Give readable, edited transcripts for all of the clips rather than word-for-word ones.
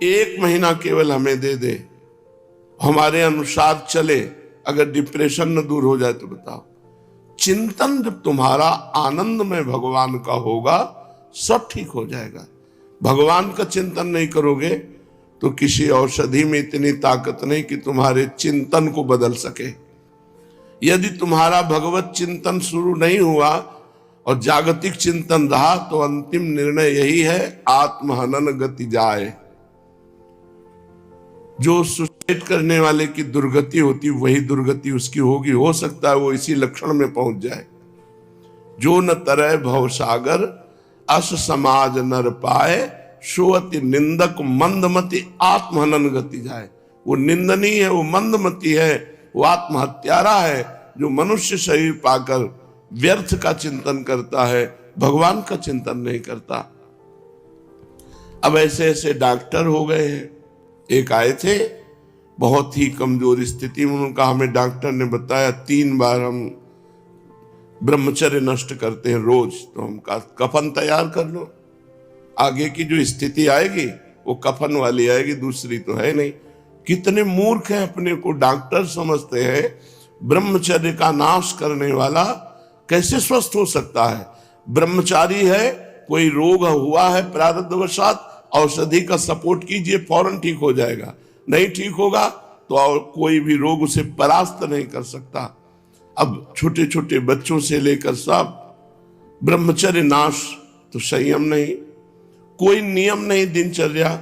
1 महीना केवल हमें दे दे, हमारे अनुसार चले, अगर डिप्रेशन न दूर हो जाए तो बताओ। चिंतन जब तुम्हारा आनंद में भगवान का होगा, सब ठीक हो जाएगा। भगवान का चिंतन नहीं करोगे तो किसी औषधि में इतनी ताकत नहीं कि तुम्हारे चिंतन को बदल सके। यदि तुम्हारा भगवत चिंतन शुरू नहीं हुआ और जागतिक चिंतन रहा तो अंतिम निर्णय यही है, आत्महनन गति जाए। जो सुसाइड करने वाले की दुर्गति होती वही दुर्गति उसकी होगी। हो सकता है वो इसी लक्षण में पहुंच जाए। जो न तरह भवसागर अस समाज नर पाए, सोअति निंदक मंदमति आत्महनन गति जाए। वो निंदनीय है, वो मंदमति है, वो आत्महत्यारा है जो मनुष्य शरीर पाकर व्यर्थ का चिंतन करता है, भगवान का चिंतन नहीं करता। अब ऐसे ऐसे डॉक्टर हो गए हैं। एक आए थे बहुत ही कमजोर स्थिति में, उनका हमें डॉक्टर ने बताया 3 बार हम ब्रह्मचर्य नष्ट करते हैं रोज। तो हम कहा कफन तैयार कर लो, आगे की जो स्थिति आएगी वो कफन वाली आएगी, दूसरी तो है नहीं। कितने मूर्ख हैं, अपने को डॉक्टर समझते हैं। ब्रह्मचर्य का नाश करने वाला कैसे स्वस्थ हो सकता है? ब्रह्मचारी है, कोई रोग हुआ है प्रारब्धवशात, औषधि का सपोर्ट कीजिए, फौरन ठीक हो जाएगा। नहीं ठीक होगा तो और कोई भी रोग उसे परास्त नहीं कर सकता। अब छोटे छोटे बच्चों से लेकर सब ब्रह्मचर्य नाश, तो संयम नहीं, कोई नियम नहीं। दिनचर्या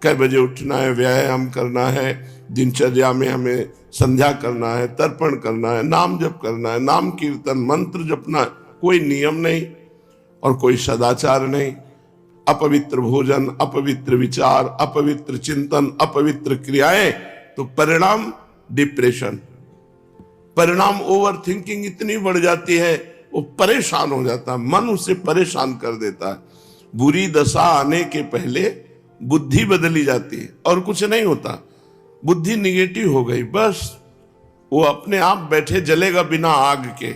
कै बजे उठना है, व्यायाम करना है, दिनचर्या में हमें संध्या करना है, तर्पण करना है, नाम जप करना है, नाम कीर्तन मंत्र जपना है, कोई नियम नहीं और कोई सदाचार नहीं। अपवित्र भोजन, अपवित्र विचार, अपवित्र चिंतन, अपवित्र क्रियाएं, तो परिणाम डिप्रेशन, परिणाम ओवर थिंकिंग इतनी बढ़ जाती है, वो परेशान हो जाता है, मन उसे परेशान कर देता है। बुरी दशा आने के पहले बुद्धि बदली जाती है और कुछ नहीं होता। बुद्धि निगेटिव हो गई, बस वो अपने आप बैठे जलेगा बिना आग के।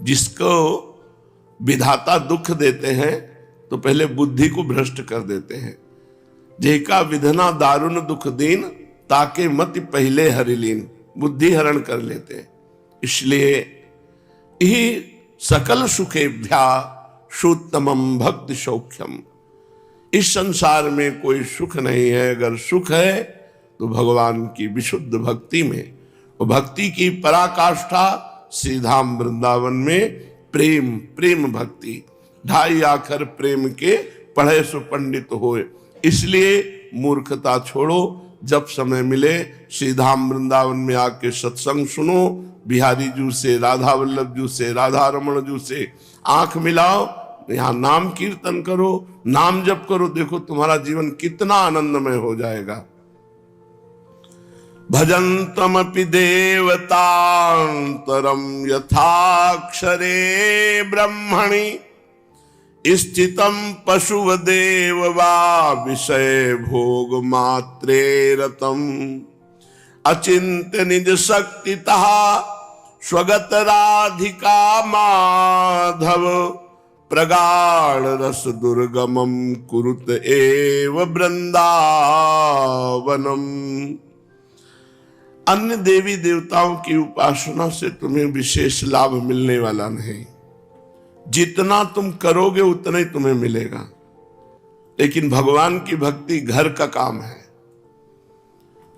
जिसको विधाता दुख देते हैं तो पहले बुद्धि को भ्रष्ट कर देते हैं। जेका विधना दारुण दुख दीन, ताके मति पहले हरिलीन, बुद्धि हरण कर लेते हैं। इसलिए ही सकल सुखेभ्या सुत्तमम भक्ति सौख्यम। इस संसार में कोई सुख नहीं है, अगर सुख है तो भगवान की विशुद्ध भक्ति में। और भक्ति की पराकाष्ठा श्रीधाम वृंदावन में प्रेम, प्रेम भक्ति। 2.5 अक्षर प्रेम के पढ़े सो पंडित होए। इसलिए मूर्खता छोड़ो, जब समय मिले श्रीधाम वृंदावन में आके सत्संग सुनो, बिहारी जू से, राधा वल्लभ जू से, राधा रमण जू से आंख मिलाओ, यहाँ नाम कीर्तन करो, नाम जप करो, देखो तुम्हारा जीवन कितना आनंदमय हो जाएगा। भजन्तमपि देवतान्तरं यथाक्षरे ब्रह्मणि, स्थितं पशुवदेव वा विषय भोग मात्रे रतम्। अचिन्त्य निज शक्तितः स्वगत राधिका माधव, प्रगाढ़ रस दुर्गमं कुरुत एव वृंदावनम। अन्य देवी देवताओं की उपासना से तुम्हें विशेष लाभ मिलने वाला नहीं। जितना तुम करोगे उतना ही तुम्हें मिलेगा। लेकिन भगवान की भक्ति घर का काम है,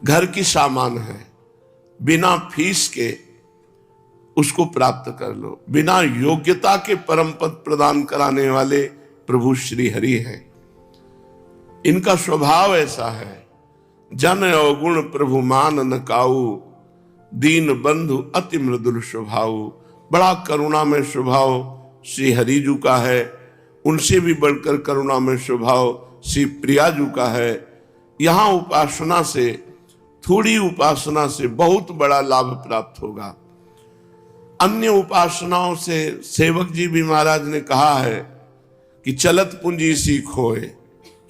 घर की सामान है। बिना फीस के उसको प्राप्त कर लो। बिना योग्यता के परम पद प्रदान कराने वाले प्रभु श्री हरि हैं। इनका स्वभाव ऐसा है, जन अवगुण प्रभु मान न काऊ, दीन बंधु अति मृदुल स्वभाव। बड़ा करुणा में स्वभाव श्री हरि जू का है। उनसे भी बढ़कर करुणा में स्वभाव श्री प्रिया जू का है। यहाँ उपासना से, थोड़ी उपासना से बहुत बड़ा लाभ प्राप्त होगा। अन्य उपासनाओं से सेवक जी भी महाराज ने कहा है कि चलत पूंजी सी खोए,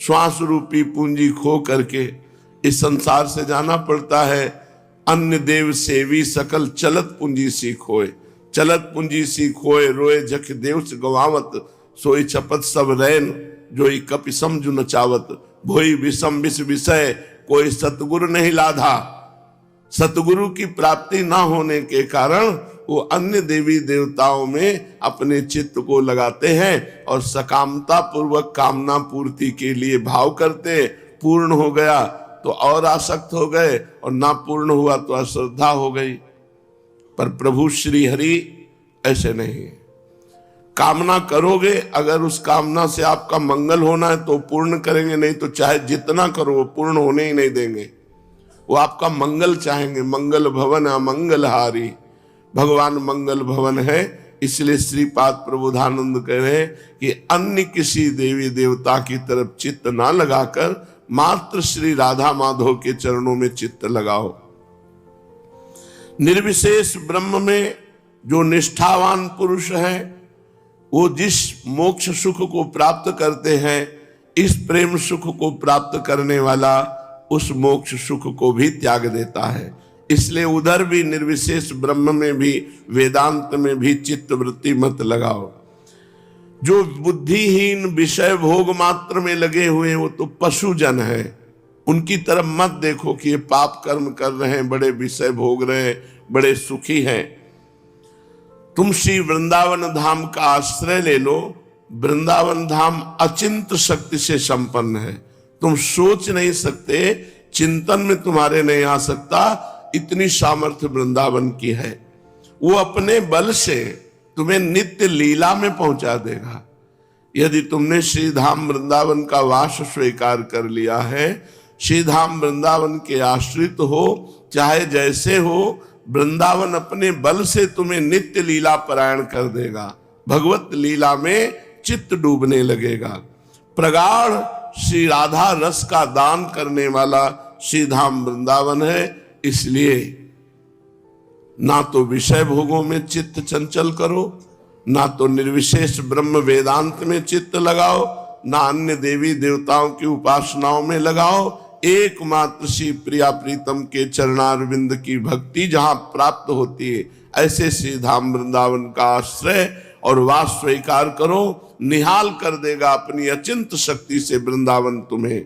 श्वास रूपी पूंजी खो करके इस संसार से जाना पड़ता है। अन्य देव सेवी सकल चलत पूंजी सी खोए, चलत पूंजी सी खोए रोए जख देव से गवावत, सोई छपत सब रैन जोई कपि समझु नचावत। भोई विषम विष विषय कोई सतगुरु नहीं लाधा। सतगुरु की प्राप्ति ना होने के कारण वो अन्य देवी देवताओं में अपने चित्त को लगाते हैं और सकामता पूर्वक कामना पूर्ति के लिए भाव करते। पूर्ण हो गया तो और आसक्त हो गए और ना पूर्ण हुआ तो अश्रद्धा हो गई। पर प्रभु श्री हरि ऐसे नहीं। कामना करोगे, अगर उस कामना से आपका मंगल होना है तो पूर्ण करेंगे, नहीं तो चाहे जितना करो वो पूर्ण होने ही नहीं देंगे। वो आपका मंगल चाहेंगे। मंगल भवन अमंगलहारी, भगवान मंगल भवन है। इसलिए श्रीपाद प्रबोधानंद कह रहे हैं कि अन्य किसी देवी देवता की तरफ चित्त ना लगाकर मात्र श्री राधा माधव के चरणों में चित्त लगाओ। निर्विशेष ब्रह्म में जो निष्ठावान पुरुष है वो जिस मोक्ष सुख को प्राप्त करते हैं, इस प्रेम सुख को प्राप्त करने वाला उस मोक्ष सुख को भी त्याग देता है। इसलिए उधर भी निर्विशेष ब्रह्म में भी वेदांत में भी चित्त वृत्ति मत लगाओ। जो बुद्धिहीन विषय भोग मात्र में लगे हुए हैं वो तो पशु जन है। उनकी तरफ मत देखो कि ये पाप कर्म कर रहे हैं, बड़े विषय भोग रहे हैं, बड़े सुखी हैं। तुम श्री वृंदावन धाम का आश्रय ले लो। वृंदावन धाम अचिंत शक्ति से संपन्न है। तुम सोच नहीं सकते, चिंतन में तुम्हारे नहीं आ सकता, इतनी सामर्थ्य वृंदावन की है। वो अपने बल से तुम्हें नित्य लीला में पहुंचा देगा। यदि तुमने श्री धाम वृंदावन का वास स्वीकार कर लिया है, श्री धाम वृंदावन के आश्रित हो, चाहे जैसे हो, वृंदावन अपने बल से तुम्हें नित्य लीला परायण कर देगा। भगवत लीला में चित्त डूबने लगेगा। प्रगाढ़ श्री राधा रस का दान करने वाला श्री धाम वृंदावन है। इसलिए ना तो विषय भोगों में चित्त चंचल करो, ना तो निर्विशेष ब्रह्म वेदांत में चित्त लगाओ, ना अन्य देवी देवताओं की उपासनाओं में लगाओ। एकमात्र श्री प्रिया प्रीतम के चरणारविंद की भक्ति जहां प्राप्त होती है, ऐसे श्री धाम वृंदावन का आश्रय और वास स्वीकार करो। निहाल कर देगा अपनी अचिंत शक्ति से वृंदावन तुम्हें।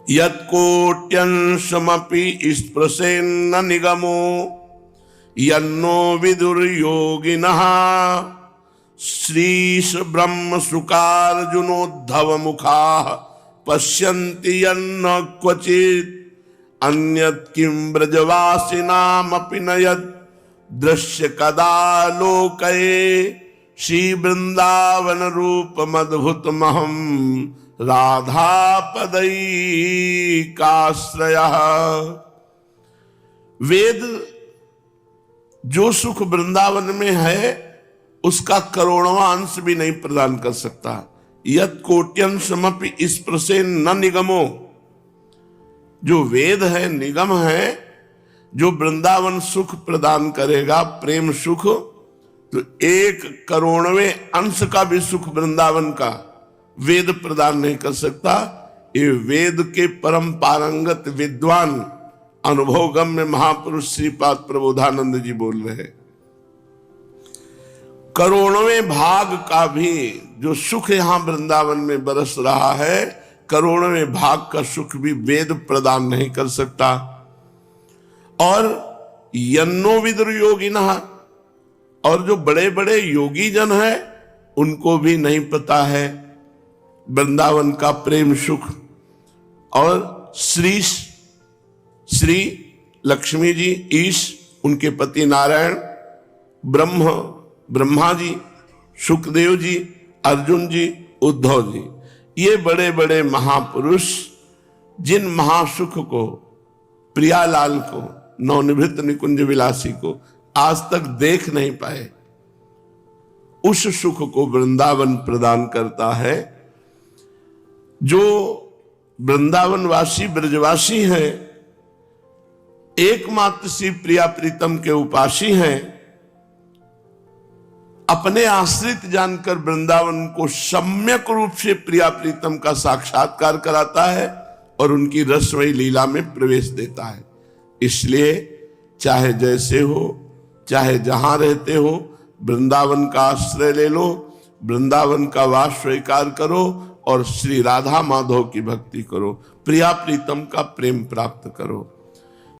यत्कोट्यंशमपि स्पृशेन्न निगमो यन्नो विदुर्योगिनः श्रीश ब्रह्म सुकार्जुनोद्धव मुखाः पश्यन्ति यन्न क्वचित् अन्यत् किं ब्रजवासिनामपि न यद् दृश्य कदा लोकये श्री वृंदावन रूपमद्भुतमहं राधापदैकाश्रयः। वेद जो सुख वृंदावन में है उसका करोड़वां अंश भी नहीं प्रदान कर सकता। यत् कोट्यंशमपि स्पृशेन न निगमो, जो वेद है, निगम है, जो वृंदावन सुख प्रदान करेगा, प्रेम सुख, तो 1 करोड़वें अंश का भी सुख वृंदावन का वेद प्रदान नहीं कर सकता। ये वेद के परम पारंगत विद्वान अनुभवगम्य महापुरुष श्रीपाद प्रबोधानंद जी बोल रहे हैं। करोड़वें भाग का भी जो सुख यहां वृंदावन में बरस रहा है, करोड़वें भाग का सुख भी वेद प्रदान नहीं कर सकता। और यन्नो विदुर योगिनः, और जो बड़े बड़े योगी जन हैं उनको भी नहीं पता है वृंदावन का प्रेम सुख। और श्री लक्ष्मी जी, ईश, उनके पति नारायण, ब्रह्मा जी, सुखदेव जी, अर्जुन जी, उद्धव जी, ये बड़े बड़े महापुरुष जिन महासुख को, प्रियालाल को, नवनिवृत्त निकुंज विलासी को आज तक देख नहीं पाए, उस सुख को वृंदावन प्रदान करता है। जो वृंदावनवासी ब्रजवासी हैं, एकमात्र श्री प्रिया प्रीतम के उपासी हैं, अपने आश्रित जानकर वृंदावन को सम्यक रूप से प्रिया प्रीतम का साक्षात्कार कराता है और उनकी रसमयी लीला में प्रवेश देता है। इसलिए चाहे जैसे हो, चाहे जहां रहते हो, वृंदावन का आश्रय ले लो, वृंदावन का वास स्वीकार करो और श्री राधा माधव की भक्ति करो, प्रिया प्रीतम का प्रेम प्राप्त करो।